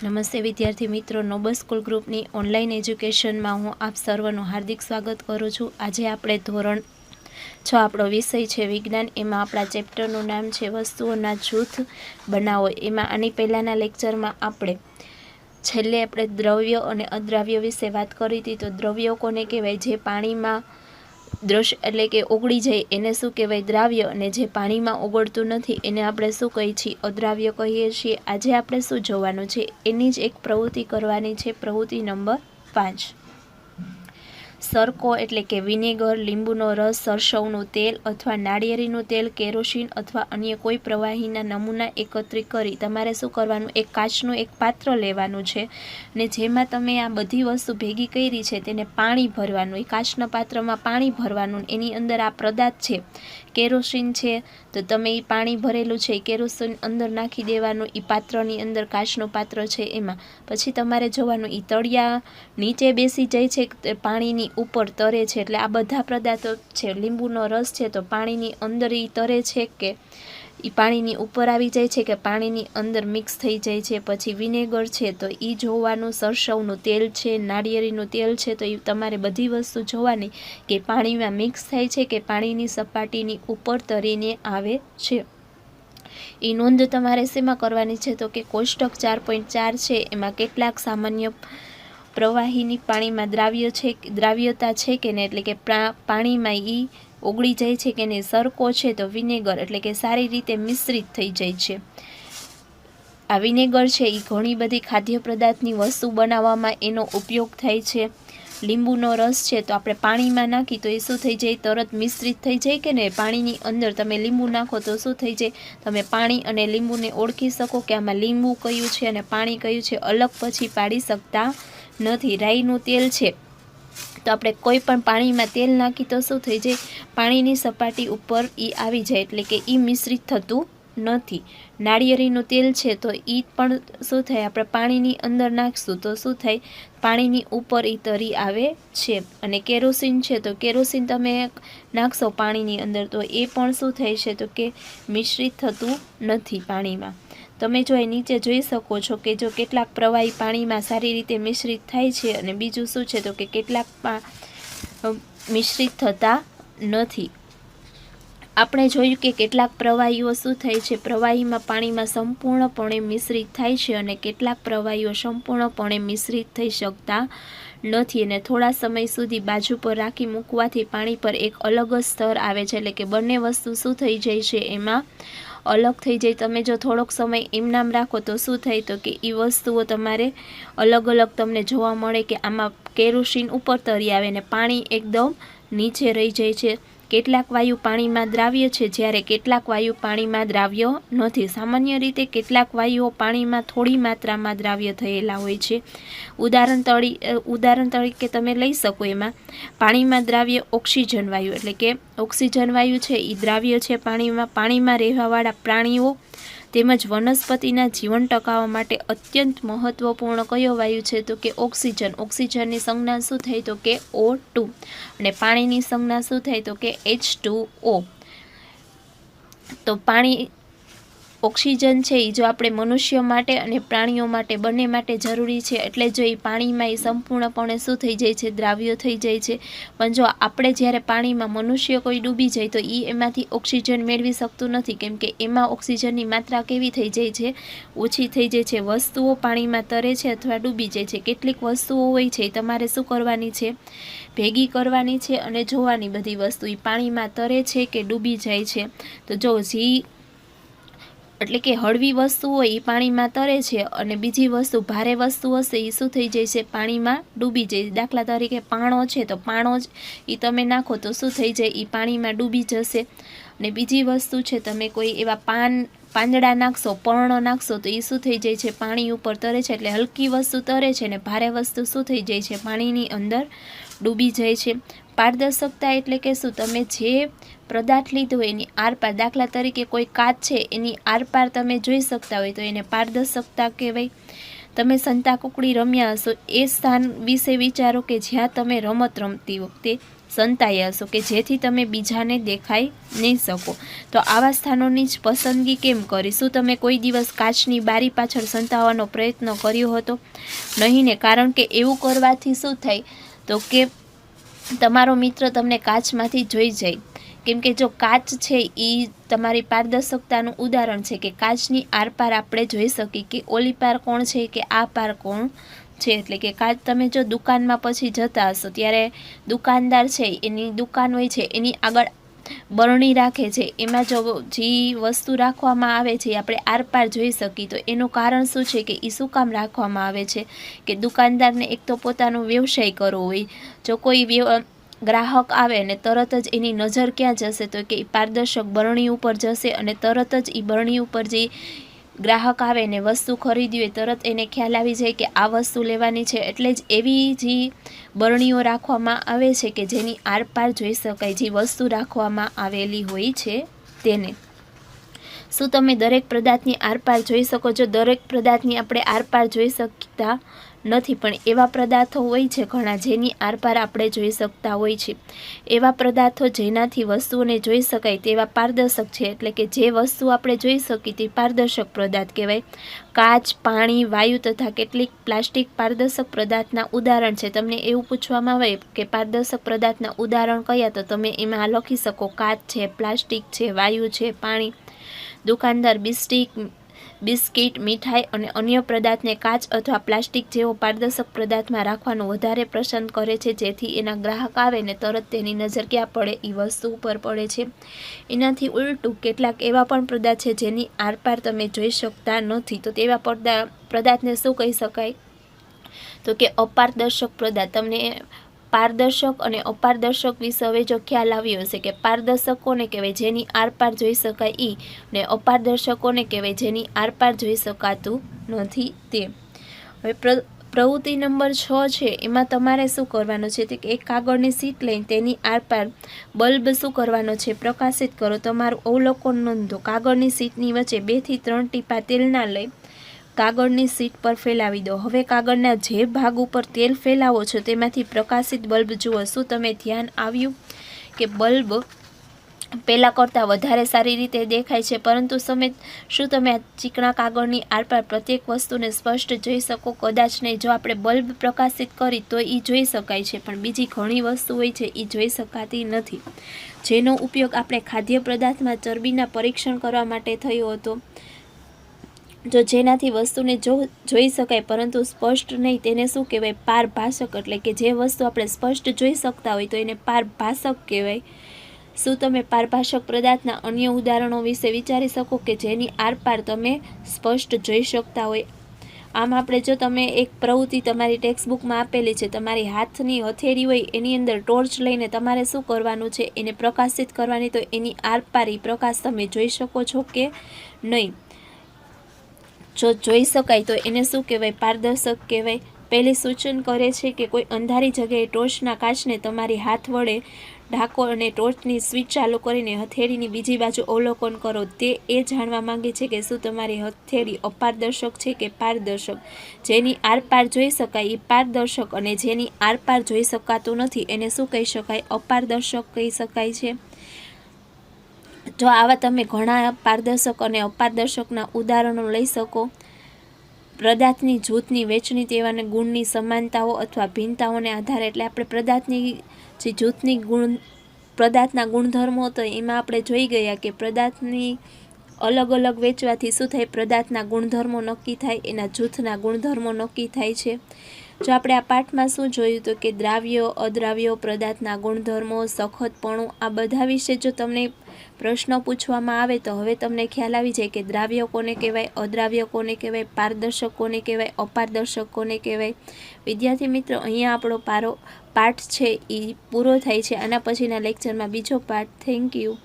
નમસ્તે વિદ્યાર્થી મિત્રો, નોબલ સ્કૂલ ગ્રુપની ઓનલાઈન એજ્યુકેશનમાં હું આપ સર્વનું હાર્દિક સ્વાગત કરું છું। આજે આપણે ધોરણ 6 આપણો વિષય છે વિજ્ઞાન। એમાં આપણા ચેપ્ટરનું નામ છે વસ્તુઓના જૂથ બનાવો। એમાં આની પહેલાંના લેક્ચરમાં આપણે દ્રવ્ય અને અદ્રાવ્ય વિશે વાત કરી હતી। તો દ્રવ્યો કોને કહેવાય? જે પાણીમાં દ્રશ્ય એટલે કે ઓગળી જાય એને શું કહેવાય? દ્રાવ્ય। અને જે પાણીમાં ઓગળતું નથી એને આપણે શું કહીએ છીએ? અદ્રાવ્ય કહીએ છીએ। આજે આપણે શું જોવાનું છે એની જ એક પ્રવૃત્તિ કરવાની છે, પ્રવૃત્તિ નંબર 5। સરકો એટલે કે વિનેગર, લીંબુનો રસ, સરસવનું તેલ અથવા નાળિયેરીનું તેલ, કેરોસીન અથવા અન્ય કોઈ પ્રવાહીના નમૂના એકત્રિત કરી તમારે શું કરવાનું? એક કાચનું એક પાત્ર લેવાનું છે અને જેમાં તમે આ બધી વસ્તુ ભેગી કરી છે તેને પાણી ભરવાનું। એ કાચના પાત્રમાં પાણી ભરવાનું, એની અંદર આ પદાર્થ છે કેરોસીન છે, તો તમે એ પાણી ભરેલું છે એ કેરોસીન અંદર નાખી દેવાનું એ પાત્રની અંદર, કાચનું પાત્ર છે એમાં। પછી તમારે જોવાનું એ તળિયા નીચે બેસી જાય છે, પાણીની ઉપર તરે છે, એટલે આ બધા પદાર્થો છે। લીંબુનો રસ છે તો પાણીની અંદર એ તરે છે કે એ પાણીની ઉપર આવી જાય છે કે પાણીની અંદર મિક્સ થઈ જાય છે। પછી વિનેગર છે તો એ જોવાનું, સરસવનું તેલ છે, નાળિયેરીનું તેલ છે તો એ તમારે બધી વસ્તુ જોવાની કે પાણીમાં મિક્સ થાય છે કે પાણીની સપાટીની ઉપર તરીને આવે છે। એ નોંધ તમારે શેમાં કરવાની છે? તો કે કોષ્ટક 4.4 છે એમાં કેટલાક સામાન્ય પ્રવાહીની પાણીમાં દ્રાવ્યતા છે કે નહીં, એટલે કે પાણીમાં એ ઓગળી જાય છે કે નહીં। સરકો છે તો વિનેગર એટલે કે સારી રીતે મિશ્રિત થઈ જાય છે। આ વિનેગર છે એ ઘણી બધી ખાદ્ય પદાર્થની વસ્તુ બનાવવામાં એનો ઉપયોગ થાય છે। લીંબુનો રસ છે તો આપણે પાણીમાં નાખી તો એ શું થઈ જાય? તરત મિશ્રિત થઈ જાય કે નહીં। પાણીની અંદર તમે લીંબુ નાખો તો શું થઈ જાય? તમે પાણી અને લીંબુને ઓળખી શકો કે આમાં લીંબુ કયું છે અને પાણી કયું છે, અલગ પછી પાડી શકતા નથી। રાઈનું તેલ છે તો આપણે કોઈ પણ પાણીમાં તેલ નાખી તો શું થઈ જાય? પાણીની સપાટી ઉપર એ આવી જાય, એટલે કે એ મિશ્રિત થતું નથી। નાળિયેરીનું તેલ છે તો એ પણ શું થાય? આપણે પાણીની અંદર નાખશું તો શું થાય? પાણીની ઉપર એ તરી આવે છે। અને કેરોસીન છે તો કેરોસીન તમે નાખશો પાણીની અંદર તો એ પણ શું થાય છે? તો કે મિશ્રિત થતું નથી પાણીમાં। તમે જો એ નીચે જોઈ શકો છો કે જો કેટલાક પ્રવાહી પાણીમાં સારી રીતે મિશ્રિત થાય છે અને બીજું શું છે તો કે કેટલાક મિશ્રિત થતા નથી। આપણે જોયું કે કેટલાક પ્રવાહીઓ શું થાય છે? પ્રવાહીમાં પાણીમાં સંપૂર્ણપણે મિશ્રિત થાય છે અને કેટલાક પ્રવાહીઓ સંપૂર્ણપણે મિશ્રિત થઈ શકતા નથી અને થોડા સમય સુધી બાજુ પર રાખી મૂકવાથી પાણી પર એક અલગ જ સ્તર આવે છે, એટલે કે બંને વસ્તુ શું થઈ જાય છે? એમાં અલગ થઈ જાય। તમે જો થોડોક સમય એમનામ રાખો તો શું થાય? તો કે એ વસ્તુઓ તમારે અલગ અલગ તમને જોવા મળે કે આમાં કેરોસીન ઉપર તરી આવે ને પાણી એકદમ નીચે રહી જાય છે। કેટલાક વાયુ પાણીમાં દ્રાવ્ય છે જ્યારે કેટલાક વાયુ પાણીમાં દ્રાવ્ય નથી। સામાન્ય રીતે કેટલાક વાયુઓ પાણીમાં થોડી માત્રામાં દ્રાવ્ય થયેલા હોય છે। ઉદાહરણ તરીકે તમે લઈ શકો એમાં પાણીમાં દ્રાવ્ય ઓક્સિજન વાયુ, એટલે કે ઓક્સિજન વાયુ છે એ દ્રાવ્ય છે પાણીમાં રહેવાવાળા પ્રાણીઓ તેમજ વનસ્પતિના જીવન ટકાવવા માટે અત્યંત મહત્વપૂર્ણ કયો વાયુ છે? તો કે ઓક્સિજન। ઓક્સિજનની સંજ્ઞા શું થાય? તો કે O2 અને પાણીની સંજ્ઞા શું થાય? તો કે H2O। તો પાણી ઓક્સિજન છે એ જો આપણે મનુષ્ય માટે અને પ્રાણીઓ માટે બંને માટે જરૂરી છે, એટલે જો એ પાણીમાં એ સંપૂર્ણપણે શું થઈ જાય છે? દ્રાવ્ય થઈ જાય છે। પણ જો આપણે જ્યારે પાણીમાં મનુષ્ય કોઈ ડૂબી જાય તો એ એમાંથી ઓક્સિજન મેળવી શકતું નથી, કેમ કે એમાં ઓક્સિજનની માત્રા કેવી થઈ જાય છે? ઓછી થઈ જાય છે। વસ્તુઓ પાણીમાં તરે છે અથવા ડૂબી જાય છે। કેટલીક વસ્તુઓ હોય છે તમારે શું કરવાની છે? ભેગી કરવાની છે અને જોવાની બધી વસ્તુ એ પાણીમાં તરે છે કે ડૂબી જાય છે। તો જો એટલે કે હળવી વસ્તુ હોય એ પાણીમાં તરે છે અને બીજી વસ્તુ ભારે વસ્તુ હશે એ શું થઈ જાય છે? પાણીમાં ડૂબી જાય। દાખલા તરીકે પાણો છે તો પાણો જ એ તમે નાખો તો શું થઈ જાય? એ પાણીમાં ડૂબી જશે। અને બીજી વસ્તુ છે તમે કોઈ એવા પાંદડા નાખશો, પર્ણો નાખશો તો એ શું થઈ જાય છે? પાણી ઉપર તરે છે। એટલે હલકી વસ્તુ તરે છે ને ભારે વસ્તુ શું થઈ જાય છે? પાણીની અંદર ડૂબી જાય છે। પારદર્શકતા એટલે કે શું? તમે જે પદાર્થ લીધો હોય એની આરપાર, દાખલા તરીકે કોઈ કાચ છે એની આરપાર તમે જોઈ શકતા હોય તો એને પારદર્શકતા કહેવાય। તમે સંતાકુકડી રમ્યા હશો એ સ્થાન વિશે વિચારો કે જ્યાં તમે રમત રમતી વખતે સંતાયા હશો કે જેથી તમે બીજાને દેખાઈ નહીં શકો. તો આવા સ્થાનોની જ પસંદગી કેમ કરી? શું તમે કોઈ દિવસ કાચની બારી પાછળ સંતાવવાનો પ્રયત્ન કર્યો હતો? નહીં ને, કારણ કે એવું કરવાથી શું થાય તો કે તમારો મિત્ર તમને કાચમાંથી જોઈ જાય. કેમ કે જો કાચ છે એ તમારી પારદર્શકતાનું ઉદાહરણ છે કે કાચની આરપાર આપણે જોઈ શકીએ કે ઓલી પાર કોણ છે કે આ પાર કોણ છે. એટલે કે કાચ તમે જો દુકાનમાં પછી જતા હશો ત્યારે દુકાનદાર છે એની દુકાન હોય છે એની આગળ બરણી રાખે છે, એમાં જો જે વસ્તુ રાખવામાં આવે છે આપણે આરપાર જોઈ શકીએ. તો એનું કારણ શું છે કે એ શું કામ રાખવામાં આવે છે કે દુકાનદારને એક તો પોતાનો વ્યવસાય કરવો હોય. જો કોઈ ગ્રાહક આવે ને તરત જ એની નજર ક્યાં જશે તો કે પારદર્શક બરણી ઉપર જશે અને તરત જ એ બરણી ઉપર જે ગ્રાહક આવે ને વસ્તુ ખરીદી હોય તરત એને ખ્યાલ આવી જાય કે આ વસ્તુ લેવાની છે. એટલે જ એવી જે બરણીઓ રાખવામાં આવે છે કે જેની આરપાર જોઈ શકાય, જે વસ્તુ રાખવામાં આવેલી હોય છે તેને. શું તમે દરેક પદાર્થની આરપાર જોઈ શકો છો? દરેક પદાર્થની આપણે આરપાર જોઈ શકતા નથી, પણ એવા પદાર્થો હોય છે ઘણા જેની આરપાર આપણે જોઈ શકતા હોય છે. એવા પદાર્થો જેનાથી વસ્તુઓને જોઈ શકાય તેવા પારદર્શક છે. એટલે કે જે વસ્તુ આપણે જોઈ શકીએ તે પારદર્શક પદાર્થ કહેવાય. કાચ, પાણી, વાયુ તથા કેટલીક પ્લાસ્ટિક પારદર્શક પદાર્થના ઉદાહરણ છે. તમને એવું પૂછવામાં આવે કે પારદર્શક પદાર્થના ઉદાહરણ કયા, તો તમે એમાં લખી શકો કાચ છે, પ્લાસ્ટિક છે, વાયુ છે, પાણી. દુકાનદાર બિસ્કિટ, મીઠાઈ અને અન્ય પદાર્થને કાચ અથવા પ્લાસ્ટિક જેવો પારદર્શક પદાર્થમાં રાખવાનું વધારે પસંદ કરે છે જેથી એના ગ્રાહક આવે ને તરત તેની નજર ક્યાં પડે? એ વસ્તુ ઉપર પડે છે. એનાથી ઉલટું કેટલાક એવા પણ પદાર્થ છે જેની આરપાર તમે જોઈ શકતા નથી. તો તેવા પદાર્થને શું કહી શકાય તો કે અપારદર્શક પદાર્થ. તમને પારદર્શક અને અપારદર્શક વિશે હવે જો ખ્યાલ આવ્યો હશે કે પારદર્શકોને કહેવાય જેની આરપાર જોઈ શકાય ઈ, ને અપારદર્શકોને કહેવાય જેની આરપાર જોઈ શકાતું નથી તે. હવે પ્રવૃત્તિ નંબર 6 છે, એમાં તમારે શું કરવાનું છે કે એક કાગળની શીટ લઈને તેની આરપાર બલ્બ શું કરવાનો છે? પ્રકાશિત કરો. તમારું અવલોકન નોંધો. કાગળની શીટની વચ્ચે 2 થી 3 ટીપા તેલના લઈ કાગળની શીટ પર ફેલાવી દો. હવે કાગળના જે ભાગ ઉપર તેલ ફેલાવો છો તેમાંથી પ્રકાશિત બલ્બ જુઓ. શું તમે ધ્યાન આવ્યું કે બલ્બ પહેલાં કરતાં વધારે સારી રીતે દેખાય છે? પરંતુ શું તમે આ ચીકણા કાગળની આરપાર પ્રત્યેક વસ્તુને સ્પષ્ટ જોઈ શકો? કદાચ નહીં. જો આપણે બલ્બ પ્રકાશિત કરી તો એ જોઈ શકાય છે, પણ બીજી ઘણી વસ્તુ હોય છે એ જોઈ શકાતી નથી. જેનો ઉપયોગ આપણે ખાદ્ય પદાર્થમાં ચરબીના પરીક્ષણ કરવા માટે થયો હતો. જો જેનાથી વસ્તુને જોઈ શકાય પરંતુ સ્પષ્ટ નહીં તેને શું કહેવાય? પારભાષક. એટલે કે જે વસ્તુ આપણે સ્પષ્ટ જોઈ શકતા હોય તો એને પારભાષક કહેવાય. શું તમે પારભાષક પદાર્થના અન્ય ઉદાહરણો વિશે વિચારી શકો કે જેની આરપાર તમે સ્પષ્ટ જોઈ શકતા હોય? આમ આપણે જો તમે એક પ્રવૃત્તિ તમારી ટેક્સ્ટબુકમાં આપેલી છે, તમારી હાથની હથેળી હોય એની અંદર ટોર્ચ લઈને તમારે શું કરવાનું છે? એને પ્રકાશિત કરવાની. તો એની આરપાર એ પ્રકાશ તમે જોઈ શકો છો કે નહીં? જો જોઈ શકાય તો એને શું કહેવાય? પારદર્શક કહેવાય. પહેલી સૂચન કરે છે કે કોઈ અંધારી જગ્યાએ ટોર્ચના કાચને તમારી હાથ વડે ઢાંકો અને ટોર્ચની સ્વિચ ચાલુ કરીને હથેળીની બીજી બાજુ અવલોકન કરો. તે એ જાણવા માંગે છે કે શું તમારી હથેળી અપારદર્શક છે કે પારદર્શક? જેની આરપાર જોઈ શકાય એ પારદર્શક અને જેની આરપાર જોઈ શકાતું નથી એને શું કહી શકાય? અપારદર્શક કહી શકાય છે. જો આવા તમે ઘણા પારદર્શક અને અપારદર્શકના ઉદાહરણો લઈ શકો. પદાર્થની જૂથની વહેંચણી તેવાને ગુણની સમાનતાઓ અથવા ભિન્નતાઓને આધારે. એટલે આપણે પદાર્થની જે જૂથની પદાર્થના ગુણધર્મો તો એમાં આપણે જોઈ ગયા કે પદાર્થની અલગ અલગ વેચવાથી શું થાય? પદાર્થના ગુણધર્મો નક્કી થાય, એના જૂથના ગુણધર્મો નક્કી થાય છે. જો આપણે આ પાઠમાં શું જોયું તો કે દ્રાવ્યો, અદ્રાવ્યો, પદાર્થના ગુણધર્મો, સખતપણું, આ બધા વિશે જો તમને પ્રશ્ન પૂછવામાં આવે તો હવે તમને ખ્યાલ આવી જાય કે દ્રાવ્ય કોને કહેવાય, અદ્રાવ્ય કોને કહેવાય, પારદર્શક કોને કહેવાય, અપારદર્શક કોને કહેવાય. વિદ્યાર્થી મિત્રો, અહીંયા આપણો પાઠ છે એ પૂરો થાય છે. આના પછીના લેક્ચરમાં બીજો પાઠ. Thank you.